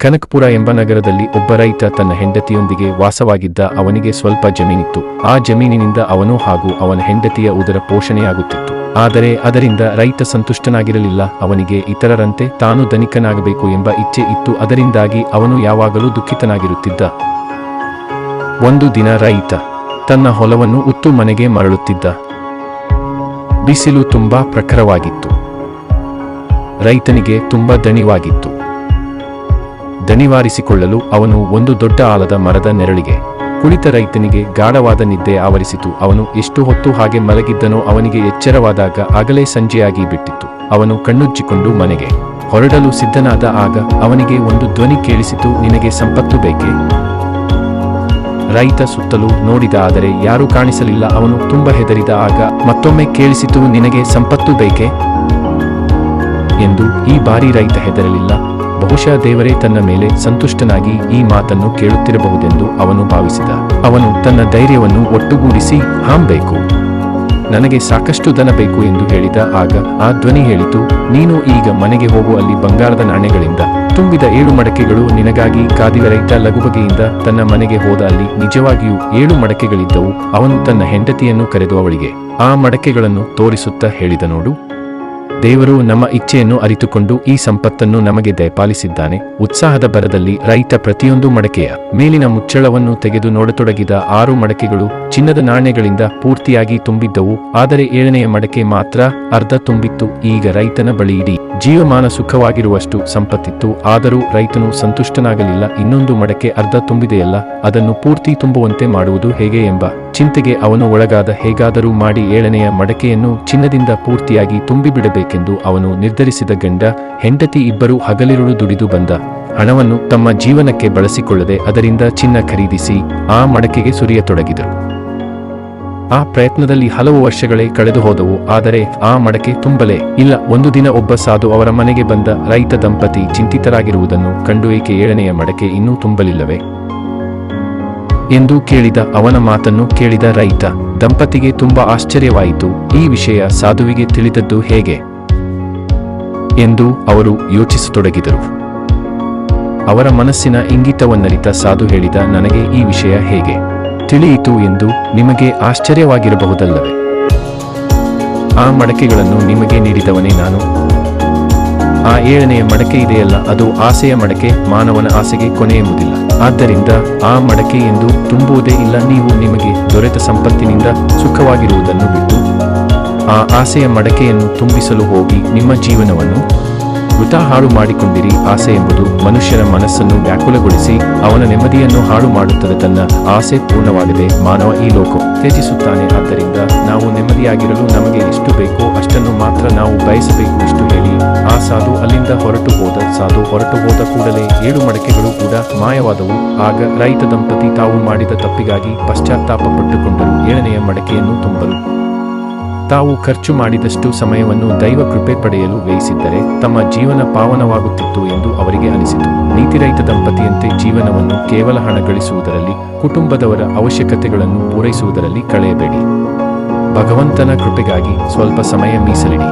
ಕನಕಪುರ ಎಂಬ ನಗರದಲ್ಲಿ ಒಬ್ಬ ರೈತ ತನ್ನ ಹೆಂಡತಿಯೊಂದಿಗೆ ವಾಸವಾಗಿದ್ದ. ಅವನಿಗೆ ಸ್ವಲ್ಪ ಜಮೀನಿತ್ತು. ಆ ಜಮೀನಿನಿಂದ ಅವನು ಹಾಗೂ ಅವನ ಹೆಂಡತಿಯ ಉದರ ಪೋಷಣೆಯಾಗುತ್ತಿತ್ತು. ಆದರೆ ಅದರಿಂದ ರೈತ ಸಂತುಷ್ಟನಾಗಿರಲಿಲ್ಲ. ಅವನಿಗೆ ಇತರರಂತೆ ತಾನು ಧನಿಕನಾಗಬೇಕು ಎಂಬ ಇಚ್ಛೆ ಇತ್ತು. ಅದರಿಂದಾಗಿ ಅವನು ಯಾವಾಗಲೂ ದುಃಖಿತನಾಗಿರುತ್ತಿದ್ದ. ಒಂದು ದಿನ ರೈತ ತನ್ನ ಹೊಲವನ್ನು ಉತ್ತು ಮನೆಗೆ ಮರಳುತ್ತಿದ್ದ. ಬಿಸಿಲು ತುಂಬಾ ಪ್ರಖರವಾಗಿತ್ತು. ರೈತನಿಗೆ ತುಂಬಾ ದಣಿವಾಗಿತ್ತು. ದಣಿವಾರಿಸಿಕೊಳ್ಳಲು ಅವನು ಒಂದು ದೊಡ್ಡ ಆಲದ ಮರದ ನೆರಳಿಗೆ ಕುಳಿತ. ರೈತನಿಗೆ ಗಾಢವಾದ ನಿದ್ದೆ ಆವರಿಸಿತು. ಅವನು ಎಷ್ಟು ಹೊತ್ತು ಹಾಗೆ ಮಲಗಿದ್ದನೋ ಅವನಿಗೆ ಎಚ್ಚರವಾದಾಗ ಆಗಲೇ ಸಂಜೆಯಾಗಿ ಬಿಟ್ಟಿತ್ತು. ಅವನು ಕಣ್ಣುಜ್ಜಿಕೊಂಡು ಮನೆಗೆ ಹೊರಡಲು ಸಿದ್ಧನಾದ. ಆಗ ಅವನಿಗೆ ಒಂದು ಧ್ವನಿ ಕೇಳಿಸಿತು, ನಿನಗೆ ಸಂಪತ್ತು ಬೇಕೇ? ರೈತ ಸುತ್ತಲೂ ನೋಡಿದ, ಆದರೆ ಯಾರೂ ಕಾಣಿಸಲಿಲ್ಲ. ಅವನು ತುಂಬ ಹೆದರಿದ. ಆಗ ಮತ್ತೊಮ್ಮೆ ಕೇಳಿಸಿತು, ನಿನಗೆ ಸಂಪತ್ತು ಬೇಕೇ ಎಂದು. ಈ ಬಾರಿ ರೈತ ಹೆದರಲಿಲ್ಲ. ಬಹುಶಃ ದೇವರೇ ತನ್ನ ಮೇಲೆ ಸಂತುಷ್ಟನಾಗಿ ಈ ಮಾತನ್ನು ಕೇಳುತ್ತಿರಬಹುದೆಂದು ಅವನು ಭಾವಿಸಿದ. ಅವನು ತನ್ನ ಧೈರ್ಯವನ್ನು ಒಟ್ಟುಗೂಡಿಸಿ, ಬೇಕು, ನನಗೆ ಸಾಕಷ್ಟು ಧನ ಬೇಕು ಎಂದು ಹೇಳಿದ. ಆಗ ಆ ಧ್ವನಿ ಹೇಳಿತು, ನೀನು ಈಗ ಮನೆಗೆ ಹೋಗು. ಅಲ್ಲಿ ಬಂಗಾರದ ನಾಣ್ಯಗಳಿಂದ ತುಂಬಿದ 7 ಮಡಕೆಗಳು ನಿನಗಾಗಿ ಕಾದಿವೆ. ರೈತ ಲಘುಬಗೆಯಿಂದ ತನ್ನ ಮನೆಗೆ ಹೋದ. ಅಲ್ಲಿ ನಿಜವಾಗಿಯೂ 7 ಮಡಕೆಗಳಿದ್ದವು. ಅವನು ತನ್ನ ಹೆಂಡತಿಯನ್ನು ಕರೆದು ಅವಳಿಗೆ ಆ ಮಡಕೆಗಳನ್ನು ತೋರಿಸುತ್ತಾ ಹೇಳಿದ, ನೋಡು, ದೇವರು ನಮ್ಮ ಇಚ್ಛೆಯನ್ನು ಅರಿತುಕೊಂಡು ಈ ಸಂಪತ್ತನ್ನು ನಮಗೆ ದಯಪಾಲಿಸಿದ್ದಾನೆ. ಉತ್ಸಾಹದ ಭರದಲ್ಲಿ ರೈತ ಪ್ರತಿಯೊಂದು ಮಡಕೆಯ ಮೇಲಿನ ಮುಚ್ಚಳವನ್ನು ತೆಗೆದು ನೋಡತೊಡಗಿದ. 6 ಮಡಕೆಗಳು ಚಿನ್ನದ ನಾಣ್ಯಗಳಿಂದ ಪೂರ್ತಿಯಾಗಿ ತುಂಬಿದ್ದವು. ಆದರೆ 7ನೆಯ ಮಡಕೆ ಮಾತ್ರ ಅರ್ಧ ತುಂಬಿತ್ತು. ಈಗ ರೈತನ ಬಳಿ ಇಡೀ ಜೀವಮಾನ ಸುಖವಾಗಿರುವಷ್ಟು ಸಂಪತ್ತಿತ್ತು. ಆದರೂ ರೈತನು ಸಂತುಷ್ಟನಾಗಲಿಲ್ಲ. ಇನ್ನೊಂದು ಮಡಕೆ ಅರ್ಧ ತುಂಬಿದೆಯಲ್ಲ, ಅದನ್ನು ಪೂರ್ತಿ ತುಂಬುವಂತೆ ಮಾಡುವುದು ಹೇಗೆ ಎಂಬ ಚಿಂತೆಗೆ ಅವನು ಒಳಗಾದ. ಹೇಗಾದರೂ ಮಾಡಿ 7ನೆಯ ಮಡಕೆಯನ್ನು ಚಿನ್ನದಿಂದ ಪೂರ್ತಿಯಾಗಿ ತುಂಬಿಬಿಡಬೇಕೆಂದು ಅವನು ನಿರ್ಧರಿಸಿದ. ಗಂಡ ಹೆಂಡತಿ ಇಬ್ಬರೂ ಹಗಲಿರುಳು ದುಡಿದು ಬಂದ ಹಣವನ್ನು ತಮ್ಮ ಜೀವನಕ್ಕೆ ಬಳಸಿಕೊಳ್ಳದೆ ಅದರಿಂದ ಚಿನ್ನ ಖರೀದಿಸಿ ಆ ಮಡಕೆಗೆ ಸುರಿಯತೊಡಗಿದರು. ಆ ಪ್ರಯತ್ನದಲ್ಲಿ ಹಲವು ವರ್ಷಗಳೇ ಕಳೆದು ಹೋದವು. ಆದರೆ ಆ ಮಡಕೆ ತುಂಬಲೇ ಇಲ್ಲ. ಒಂದು ದಿನ ಒಬ್ಬ ಸಾಧು ಅವರ ಮನೆಗೆ ಬಂದ. ರೈತ ದಂಪತಿ ಚಿಂತಿತರಾಗಿರುವುದನ್ನು ಕಂಡು, ಏಕೆ 7ನೆಯ ಮಡಕೆ ಇನ್ನೂ ತುಂಬಲಿಲ್ಲವೇ ಎಂದು ಕೇಳಿದ. ಅವನ ಮಾತನ್ನು ಕೇಳಿದ ರೈತ ದಂಪತಿಗೆ ತುಂಬಾ ಆಶ್ಚರ್ಯವಾಯಿತು. ಈ ವಿಷಯ ಸಾಧುವಿಗೆ ತಿಳಿದದ್ದು ಹೇಗೆ ಎಂದು ಅವರು ಯೋಚಿಸತೊಡಗಿದರು. ಅವರ ಮನಸ್ಸಿನ ಇಂಗಿತವನ್ನರಿತ ಸಾಧು ಹೇಳಿದ, ನನಗೆ ಈ ವಿಷಯ ಹೇಗೆ ತಿಳಿಯಿತು ಎಂದು ನಿಮಗೆ ಆಶ್ಚರ್ಯವಾಗಿರಬಹುದಲ್ಲವೇ? ಆ ಮಡಕೆಗಳನ್ನು ನಿಮಗೆ ನೀಡಿದವನೇ ನಾನು. ಆ 7ನೆಯ ಮಡಕೆ ಇದೆಯಲ್ಲ, ಅದು ಆಸೆಯ ಮಡಕೆ. ಮಾನವನ ಆಸೆಗೆ ಕೊನೆ ಎಂಬುದಿಲ್ಲ. ಆದ್ದರಿಂದ ಆ ಮಡಕೆ ಎಂದು ತುಂಬುವುದೇ ಇಲ್ಲ. ನೀವು ನಿಮಗೆ ದೊರೆತ ಸಂಪತ್ತಿನಿಂದ ಸುಖವಾಗಿರುವುದನ್ನು ಬಿಟ್ಟು ಆ ಆಸೆಯ ಮಡಕೆಯನ್ನು ತುಂಬಿಸಲು ಹೋಗಿ ನಿಮ್ಮ ಜೀವನವನ್ನು ವೃಥಾ ಹಾಳು ಮಾಡಿಕೊಂಡಿರಿ. ಆಸೆ ಎಂಬುದು ಮನುಷ್ಯನ ಮನಸ್ಸನ್ನು ವ್ಯಾಕುಲಗೊಳಿಸಿ ಅವನ ನೆಮ್ಮದಿಯನ್ನು ಹಾಳು ಮಾಡುತ್ತದೆ. ತನ್ನ ಆಸೆ ಪೂರ್ಣವಾಗದೆ ಮಾನವ ಈ ಲೋಕ ತ್ಯಜಿಸುತ್ತಾನೆ. ಆದ್ದರಿಂದ ನಾವು ನೆಮ್ಮದಿಯಾಗಿರಲು ನಮಗೆ ಎಷ್ಟು ಬೇಕೋ ಅಷ್ಟನ್ನು ಮಾತ್ರ ನಾವು ಬಯಸಬೇಕು. ಇಷ್ಟು ಹೇಳಿ ಆ ಸಾಧು ಅಲ್ಲಿಂದ ಹೊರಟು ಹೋದ. ಸಾಧು ಹೊರಟು ಹೋದ ಕೂಡಲೇ 7 ಮಡಕೆಗಳು ಕೂಡ ಮಾಯವಾದವು. ಆಗ ರೈತ ದಂಪತಿ ತಾವು ಮಾಡಿದ ತಪ್ಪಿಗಾಗಿ ಪಶ್ಚಾತ್ತಾಪ ಪಟ್ಟುಕೊಂಡರು. 7ನೆಯ ಮಡಕೆಯನ್ನು ತುಂಬಲು ತಾವು ಖರ್ಚು ಮಾಡಿದಷ್ಟು ಸಮಯವನ್ನು ದೈವ ಕೃಪೆ ಪಡೆಯಲು ವ್ಯಯಿಸಿದ್ದರೆ ತಮ್ಮ ಜೀವನ ಪಾವನವಾಗುತ್ತಿತ್ತು ಎಂದು ಅವರಿಗೆ ಅನಿಸಿತು. ನೀತಿರಹಿತ ದಂಪತಿಯಂತೆ ಜೀವನವನ್ನು ಕೇವಲ ಹಣ ಗಳಿಸುವುದರಲ್ಲಿ, ಕುಟುಂಬದವರ ಅವಶ್ಯಕತೆಗಳನ್ನು ಪೂರೈಸುವುದರಲ್ಲಿ ಕಳೆಯಬೇಡಿ. ಭಗವಂತನ ಕೃಪೆಗಾಗಿ ಸ್ವಲ್ಪ ಸಮಯ ಮೀಸಲಿಡಿ.